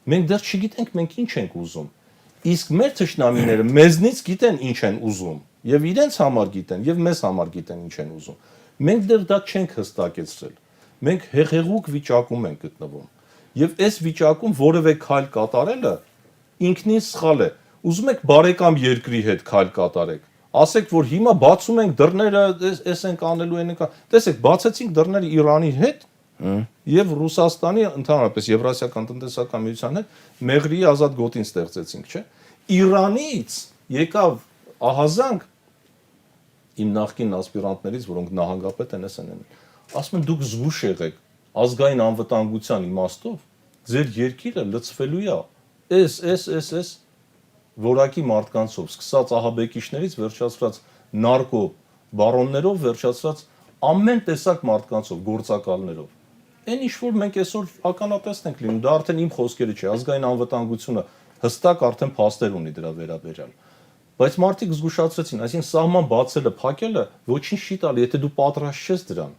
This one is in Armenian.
Մենք դեռ չգիտենք մենք ինչ ենք ուզում։ Իսկ մեր թշնամիները մեզնից գիտեն ինչ են ուզում, եւ իրենց համար գիտեն, եւ մեզ համար գիտեն ինչ են ուզում։ Մենք դեռ դա չենք հստակեցրել։ Մենք հեղեղուկ վիճակում ենք գտնվում։ Եվ այս վիճակում որևէ քայլ կատարելը ինքնին սխալ է։ Ուզում եք բարեկամ երկրի հետ քայլ կատարեք։ Ասեք, որ հիմա բացում ենք դռները, էս ենք անելու, այն ենք։ Տեսեք, բացեցինք դռները Իրանի հետ եւ Ռուսաստանի, ընդհանրապես Եվրասիական տնտեսական միության հետ մեղրի ազատ գոտին ստեղծեցինք, չէ՞։ Իրանից եկավ ահազանգ իմ նախկին ասպիրանտներից, որոնք նահանգապետ են, ասում են դուք զգուշ եղեք ազգային անվտանգության իմաստով, ձեր երկիրը լցվելու է էս որակի մարդկանցով, սկսած ահաբեկիչներից, վերջացրած նարկո բարոններով, վերջացրած ամեն տեսակ մարդկանցով, գործակալներով։ Այն ինչ որ մենք այսօր ականատեսն ենք լինում, դա արդեն իմ խոսքերը չէ, ազգային անվտանգությունը հստակ արդեն փաստեր ունի դրա վերաբերյալ։ Բայց մարդիկ զգուշացրեցին, այսինքն սահման բացելը, փակելը ոչինչ չի տալի, եթե դու պատրաստ ես դրան։